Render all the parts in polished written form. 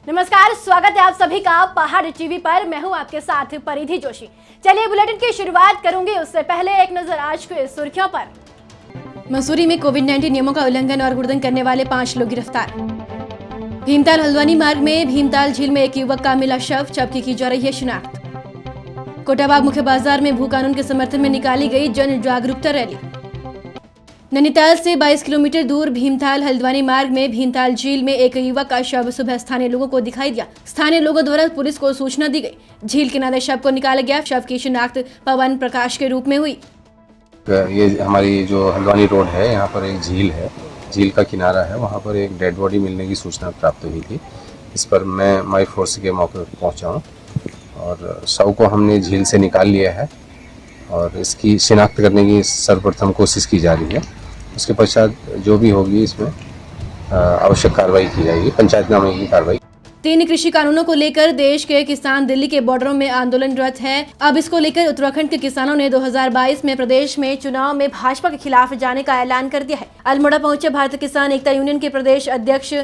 नमस्कार, स्वागत है आप सभी का पहाड़ टीवी पर। मैं हूं आपके साथ परिधि जोशी। चलिए बुलेटिन की शुरुआत करूंगी, उससे पहले एक नजर आज की सुर्खियों पर। मसूरी में कोविड-19 नियमों का उल्लंघन और हुड़दंग करने वाले 5 लोग गिरफ्तार। भीमताल हल्द्वानी मार्ग में भीमताल झील में एक युवक का मिला शव की जा रही है शिनाख्त। कोटाबाग मुख्य बाजार में भू कानून के समर्थन में निकाली गई जन जागरूकता रैली। नैनीताल से 22 किलोमीटर दूर भीमताल हल्द्वानी मार्ग में भीमताल झील में एक युवक का शव सुबह स्थानीय लोगों को दिखाई दिया। स्थानीय लोगों द्वारा पुलिस को सूचना दी गई। झील किनारे शव को निकाला गया। शव की शिनाख्त पवन प्रकाश के रूप में हुई। ये हमारी जो हल्द्वानी रोड है, यहाँ पर एक झील है, झील का किनारा है, वहाँ पर एक डेड बॉडी मिलने की सूचना प्राप्त हुई थी। इस पर मैं माई फोर्स के मौके पर पहुँचा हूँ और शव को हमने झील से निकाल लिया है और इसकी शिनाख्त करने की सर्वप्रथम कोशिश की जा रही है। उसके पश्चात जो भी होगी इसमें आवश्यक कार्रवाई की जाएगी, पंचायतनामे की कार्रवाई। 3 कृषि कानूनों को लेकर देश के किसान दिल्ली के बॉर्डरों में आंदोलनरत हैं। अब इसको लेकर उत्तराखंड के किसानों ने 2022 में प्रदेश में चुनाव में भाजपा के खिलाफ जाने का ऐलान कर दिया है। अल्मोड़ा पहुंचे भारतीय किसान एकता यूनियन के प्रदेश अध्यक्ष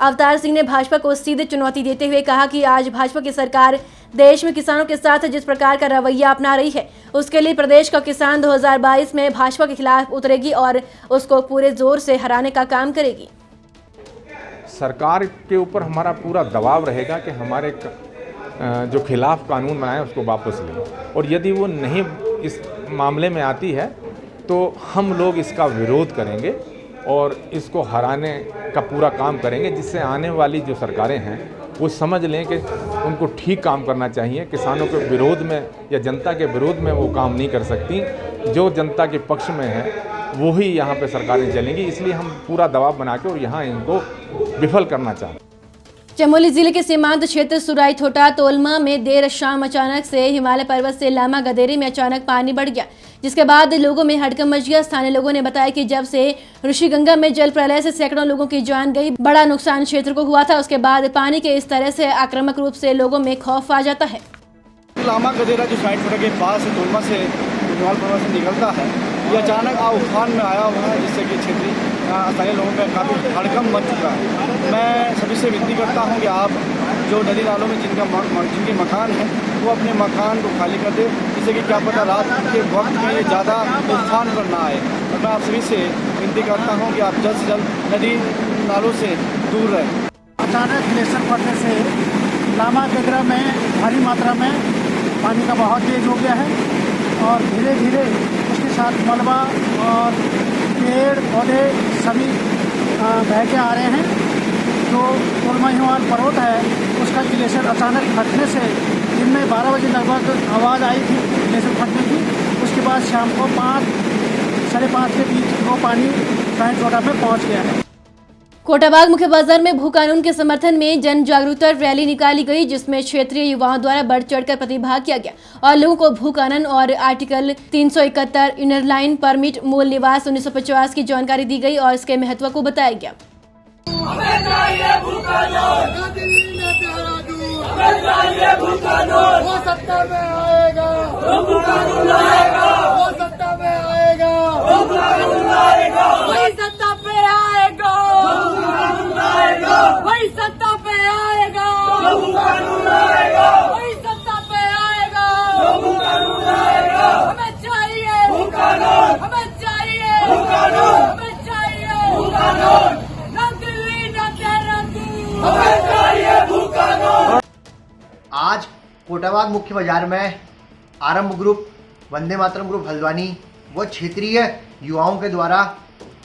अवतार सिंह ने भाजपा को सीधे चुनौती देते हुए कहा कि आज भाजपा की सरकार देश में किसानों के साथ जिस प्रकार का रवैया अपना रही है, उसके लिए प्रदेश का किसान 2022 में भाजपा के खिलाफ उतरेगी और उसको पूरे जोर से हराने का काम करेगी। सरकार के ऊपर हमारा पूरा दबाव रहेगा कि हमारे जो खिलाफ कानून बनाए उसको वापस लें, और यदि वो नहीं इस मामले में आती है तो हम लोग इसका विरोध करेंगे और इसको हराने का पूरा काम करेंगे, जिससे आने वाली जो सरकारें हैं वो समझ लें कि उनको ठीक काम करना चाहिए। किसानों के विरोध में या जनता के विरोध में वो काम नहीं कर सकती। जो जनता के पक्ष में है वो ही यहाँ पे सरकारें चलेंगी, इसलिए हम पूरा दबाव बना के और यहाँ इनको विफल करना चाहते हैं। चमोली जिले के सीमांत क्षेत्र सुराई थोटा तोलमा में देर शाम अचानक से हिमालय पर्वत से लामा गदेरी में अचानक पानी बढ़ गया, जिसके बाद लोगों में हड़कंप मच गया। स्थानीय लोगों ने बताया कि जब से ऋषिगंगा में जल प्रलय से सैकड़ों लोगों की जान गई, बड़ा नुकसान क्षेत्र को हुआ था। उसके बाद पानी के इस तरह से आक्रामक रूप से लोगों में खौफ आ जाता है। लामा गदेरा जो साइड थोड़ा के पास है, तोलमा से हिमालय पर्वत से निकलता है, ये अचानक उफान में आया हुआ है, जिससे कि क्षेत्रीय स्थानीय लोगों में काफ़ी हड़कंप मच चुका है। मैं सभी से विनती करता हूं कि आप जो नदी नालों में जिनके मकान हैं वो अपने मकान को खाली कर दे, जिससे कि क्या पता रात के वक्त में ये ज़्यादा उफान पर ना आए। और मैं आप सभी से विनती करता हूं कि आप जल्द से जल्द नदी नालों से दूर रहें। अचानक ग्लेशियर फटने से लामा गदेरा में भारी मात्रा में पानी का बहाव तेज हो गया है और धीरे धीरे उसके साथ मलबा और पेड़ पौधे सभी बह के आ रहे हैं। जो तोलमा हिमालय पर्वत है उसका ग्लेशियर अचानक फटने से दिन में 12 बजे लगभग आवाज़ आई थी ग्लेशियर फटने की। उसके बाद शाम को 5 साढ़े 5 के बीच वो पानी साइड छोटा में पहुँच गया है। कोटाबाग मुख्य बाजार में भू कानून के समर्थन में जन जागरूकता रैली निकाली गई, जिसमें क्षेत्रीय युवाओं द्वारा बढ़ चढ़कर प्रतिभाग किया गया और लोगों को भू कानून और आर्टिकल 371 इनर लाइन परमिट मूल निवास 1950 की जानकारी दी गई और इसके महत्व को बताया गया। हमें चाहिए भू कानून, हमें चाहिए भू कानून, वो सत्ता में आएगा, वो भू कानून लाएगा, वो सत्ता में आएगा, वो भू कानून लाएगा, वही सत्ता पे आएगा, वो भू कानून लाएगा, वही सत्ता पे आएगा, वो भू कानून लाएगा, वही सत्ता पे आएगा, वो भू कानून लाएगा। हमें चाहिए भू कानून, हमें चाहिए भू कानून, हमें चाहिए भू कानून, न दिल्ली न देहरादून, हमें चाहिए भू कानून। आज कोटाबाग मुख्य बाजार में आरंभ ग्रुप, वंदे मातरम ग्रुप हल्द्वानी व क्षेत्रीय युवाओं के द्वारा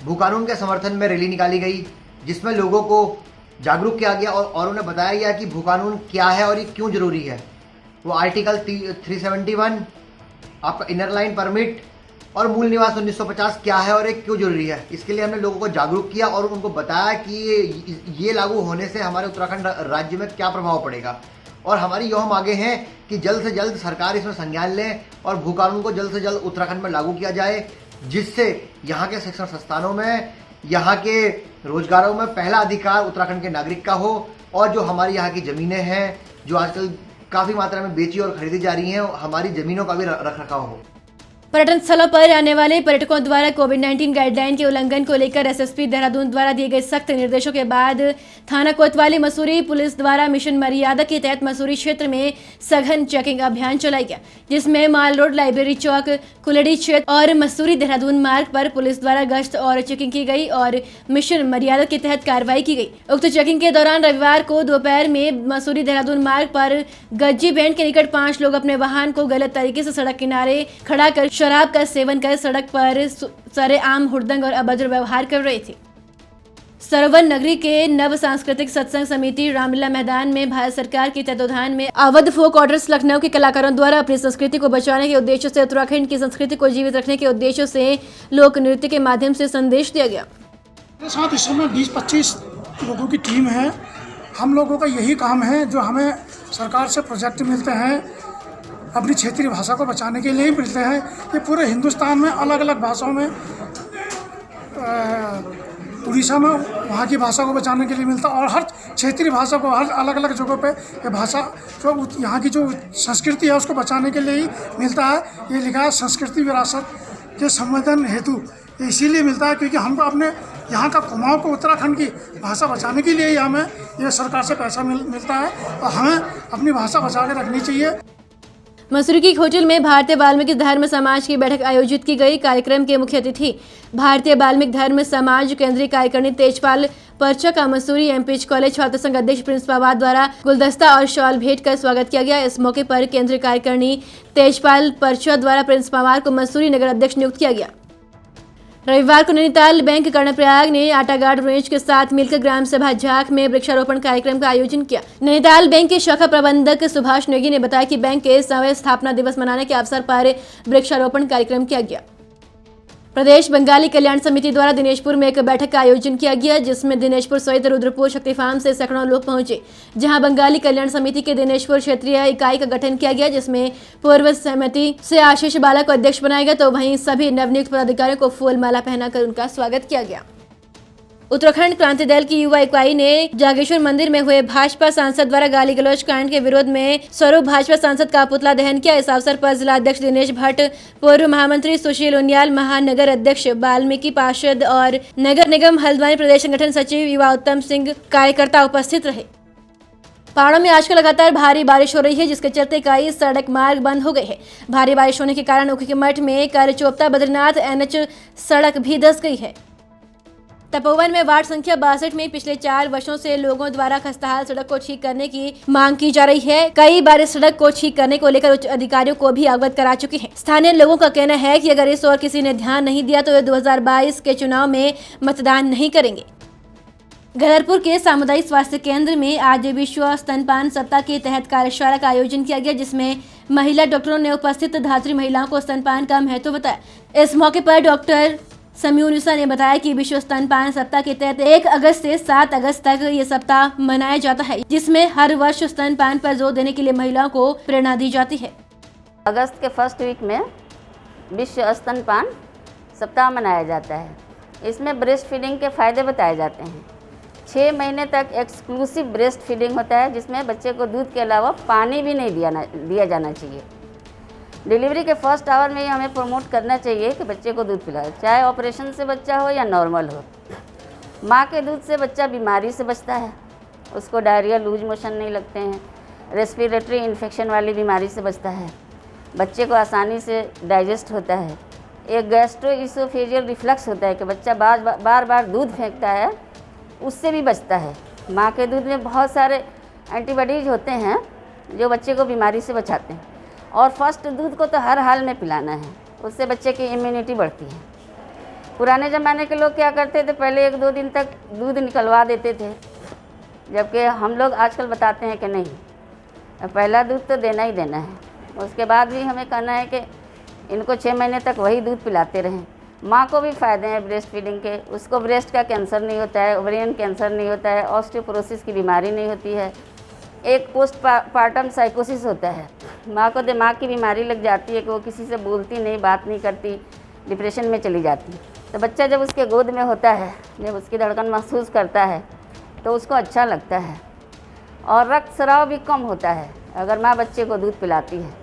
भू कानून के समर्थन में रैली निकाली गई, जिसमें लोगों को जागरूक किया गया और उन्हें बताया गया कि भू कानून क्या है और ये क्यों जरूरी है। वो आर्टिकल 371 आपका इनर लाइन परमिट और मूल निवास 1950 क्या है और ये क्यों जरूरी है। इसके लिए हमने लोगों को जागरूक किया और उनको बताया कि ये लागू होने से हमारे उत्तराखंड राज्य में क्या प्रभाव पड़ेगा। और हमारी यह मांगे हैं कि जल्द से जल्द सरकार इसमें संज्ञान ले और भू कानून को जल्द से जल्द उत्तराखंड में लागू किया जाए, जिससे यहाँ के शिक्षण संस्थानों में, यहाँ के रोजगारों में पहला अधिकार उत्तराखंड के नागरिक का हो और जो हमारी यहाँ की ज़मीनें हैं जो आजकल काफ़ी मात्रा में बेची और खरीदी जा रही हैं, हमारी ज़मीनों का भी रख रखाव हो। पर्यटन स्थलों पर आने वाले पर्यटकों द्वारा कोविड-19 गाइडलाइन के उल्लंघन को लेकर एसएसपी देहरादून द्वारा दिए गए सख्त निर्देशों के बाद थाना कोतवाली मसूरी पुलिस द्वारा मिशन मर्यादा के तहत मसूरी क्षेत्र में सघन चेकिंग अभियान चलाया गया, जिसमें माल रोड, लाइब्रेरी चौक, कुलड़ी क्षेत्र और मसूरी देहरादून मार्ग पर पुलिस द्वारा गश्त और चेकिंग की गई और मिशन मर्यादा के तहत कार्रवाई की गई। उक्त चेकिंग के दौरान रविवार को दोपहर में मसूरी देहरादून मार्ग पर गज्जी बैंड के निकट 5 लोग अपने वाहन को गलत तरीके से सड़क किनारे खड़ा कर शराब का सेवन कर सड़क पर सरेआम हुड़दंग और अभद्र व्यवहार कर रहे थे। सरोवर नगरी के नव सांस्कृतिक सत्संग समिति रामलीला मैदान में भारत सरकार के तत्वाधान में अवध फोक ऑर्डर्स लखनऊ के कलाकारों द्वारा अपनी संस्कृति को बचाने के उद्देश्य से उत्तराखंड की संस्कृति को जीवित रखने के उद्देश्य से लोक नृत्य के माध्यम से संदेश दिया गया। मेरे साथ इस समय 20-25 लोगों की टीम है। हम लोगों का यही काम है, जो हमें सरकार से प्रोजेक्ट मिलते हैं अपनी क्षेत्रीय भाषा को बचाने के लिए ही मिलते हैं। ये पूरे हिंदुस्तान में अलग अलग भाषाओं में, उड़ीसा में वहाँ की भाषा को बचाने के लिए मिलता है और हर क्षेत्रीय भाषा को हर अलग अलग जगहों पे ये भाषा जो यहाँ की जो संस्कृति है उसको बचाने के लिए ही मिलता है। ये लिखा है संस्कृति विरासत के संवर्धन हेतु, इसीलिए मिलता है क्योंकि हमको अपने यहाँ का कुमाऊँ को उत्तराखंड की भाषा बचाने के लिए ही हमें ये सरकार से पैसा मिलता है और हमें अपनी भाषा बचा के रखनी चाहिए। मसूरी की एक होटल में भारतीय वाल्मीकि धर्म समाज की बैठक आयोजित की गई। कार्यक्रम के मुख्य अतिथि भारतीय वाल्मीकि धर्म समाज केंद्रीय कार्यकारिणी तेजपाल परचा का मसूरी एमपीएच कॉलेज छात्र संघ अध्यक्ष प्रिंस पवार द्वारा गुलदस्ता और शॉल भेंट कर स्वागत किया गया। इस मौके पर केंद्रीय कार्यकारिणी तेजपाल परचा द्वारा प्रिंस पवार को मसूरी नगर अध्यक्ष नियुक्त किया गया। रविवार को नैनीताल बैंक कर्णप्रयाग ने आटागाड़ रेंज के साथ मिलकर ग्राम सभा झाक में वृक्षारोपण कार्यक्रम का आयोजन किया। नैनीताल बैंक के शाखा प्रबंधक सुभाष नेगी ने बताया कि बैंक के 100वें स्थापना दिवस मनाने के अवसर पर वृक्षारोपण कार्यक्रम किया गया। प्रदेश बंगाली कल्याण समिति द्वारा दिनेशपुर में एक बैठक का आयोजन किया गया, जिसमें दिनेशपुर सहित रुद्रपुर शक्ति फार्म से सैकड़ों लोग पहुंचे, जहां बंगाली कल्याण समिति के दिनेशपुर क्षेत्रीय इकाई का गठन किया गया, जिसमें पूर्व समिति से आशीष बाला को अध्यक्ष बनाया गया, तो वहीं सभी नवनियुक्त पदाधिकारियों को फूल माला पहनाकर उनका स्वागत किया गया। उत्तराखंड क्रांति दल की युवा इकाई ने जागेश्वर मंदिर में हुए भाजपा सांसद द्वारा गाली गलौज कांड के विरोध में स्वरूप भाजपा सांसद का पुतला दहन किया। इस अवसर पर जिलाध्यक्ष दिनेश भट्ट, पूर्व महामंत्री सुशील उनियाल, महानगर अध्यक्ष वाल्मीकि पार्षद और नगर निगम हल्द्वानी प्रदेश संगठन सचिव युवा उत्तम सिंह कार्यकर्ता उपस्थित रहे। पहाड़ों में आजकल लगातार भारी बारिश हो रही है, जिसके चलते कई सड़क मार्ग बंद हो गए हैं। भारी बारिश होने के कारण उखी के मठ में करचोपता बद्रीनाथ एनएच सड़क भी धंस गई है। तपोवन में वार्ड संख्या 62 में पिछले 4 वर्षों से लोगों द्वारा खस्ताहाल सड़क को ठीक करने की मांग की जा रही है। कई बार इस सड़क को ठीक करने को लेकर उच्च अधिकारियों को भी अवगत करा चुके हैं। स्थानीय लोगों का कहना है कि अगर इस ओर किसी ने ध्यान नहीं दिया तो वे 2022 के चुनाव में मतदान नहीं करेंगे। गदरपुर के सामुदायिक स्वास्थ्य केंद्र में आज विश्व स्तनपान सप्ताह के तहत कार्यशाला का आयोजन किया गया, जिसमें महिला डॉक्टरों ने उपस्थित धात्री महिलाओं को स्तनपान का महत्व बताया। इस मौके पर डॉक्टर समयूनिसा ने बताया कि विश्व स्तनपान सप्ताह के तहत 1 अगस्त से 7 अगस्त तक ये सप्ताह मनाया जाता है, जिसमें हर वर्ष स्तनपान पर जोर देने के लिए महिलाओं को प्रेरणा दी जाती है। अगस्त के फर्स्ट वीक में विश्व स्तनपान सप्ताह मनाया जाता है। इसमें ब्रेस्ट फीडिंग के फ़ायदे बताए जाते हैं। 6 महीने तक एक्सक्लूसिव ब्रेस्ट फीडिंग होता है, जिसमें बच्चे को दूध के अलावा पानी भी नहीं दिया जाना चाहिए। डिलीवरी के फर्स्ट आवर में ही हमें प्रमोट करना चाहिए कि बच्चे को दूध पिलाए, चाहे ऑपरेशन से बच्चा हो या नॉर्मल हो। माँ के दूध से बच्चा बीमारी से बचता है, उसको डायरिया, लूज मोशन नहीं लगते हैं, रेस्पिरेटरी इन्फेक्शन वाली बीमारी से बचता है, बच्चे को आसानी से डाइजेस्ट होता है। एक गैस्ट्रोइसोफेजियल रिफ्लक्स होता है कि बच्चा बार बार दूध फेंकता है, उससे भी बचता है। माँ के दूध में बहुत सारे एंटीबॉडीज होते हैं जो बच्चे को बीमारी से बचाते हैं। और फर्स्ट दूध को तो हर हाल में पिलाना है, उससे बच्चे की इम्यूनिटी बढ़ती है। पुराने ज़माने के लोग क्या करते थे, पहले 1-2 दिन तक दूध निकलवा देते थे, जबकि हम लोग आजकल बताते हैं कि नहीं, पहला दूध तो देना ही देना है। उसके बाद भी हमें कहना है कि इनको 6 महीने तक वही दूध पिलाते रहें। माँ को भी फ़ायदे हैं ब्रेस्ट फीडिंग के, उसको ब्रेस्ट का कैंसर नहीं होता है, ओवरियन कैंसर नहीं होता है, ऑस्टियोपोरोसिस की बीमारी नहीं होती है। एक पोस्ट पार्टम साइकोसिस होता है, माँ को दिमाग की बीमारी लग जाती है कि वो किसी से बोलती नहीं, बात नहीं करती, डिप्रेशन में चली जाती है। तो बच्चा जब उसके गोद में होता है, जब उसकी धड़कन महसूस करता है तो उसको अच्छा लगता है और रक्त स्राव भी कम होता है अगर माँ बच्चे को दूध पिलाती है।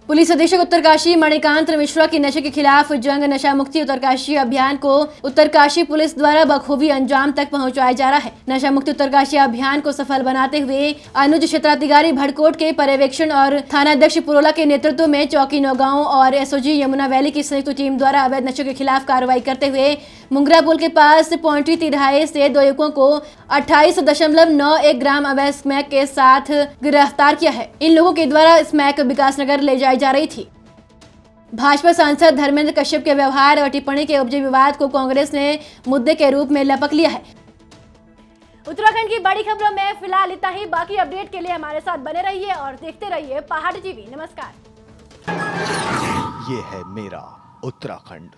पुलिस अधीक्षक उत्तरकाशी मणिकांत मिश्रा की नशे के खिलाफ जंग नशा मुक्ति उत्तरकाशी अभियान को उत्तरकाशी पुलिस द्वारा बखूबी अंजाम तक पहुंचाया जा रहा है। नशा मुक्ति उत्तरकाशी अभियान को सफल बनाते हुए अनुज क्षेत्राधिकारी भड़कोट के पर्यवेक्षण और थानाध्यक्ष पुरोला के नेतृत्व में चौकी नौगांव और एसओजी यमुना वैली की संयुक्त टीम द्वारा अवैध नशे के खिलाफ कार्रवाई करते हुए मुंगरा पुल के पास पॉइंट्री तिराहे से 2 युवकों को 28.91 ग्राम अवैध स्मैक के साथ गिरफ्तार किया है। इन लोगों के द्वारा स्मैक विकासनगर ले जाई जा रही थी। भाजपा सांसद धर्मेंद्र कश्यप के व्यवहार और टिप्पणी के उपजे विवाद को कांग्रेस ने मुद्दे के रूप में लपक लिया है। उत्तराखंड की बड़ी खबरों में फिलहाल इतना ही। बाकी अपडेट के लिए हमारे साथ बने रहिए और देखते रहिए पहाड़ टीवी। नमस्कार। ये है मेरा उत्तराखंड।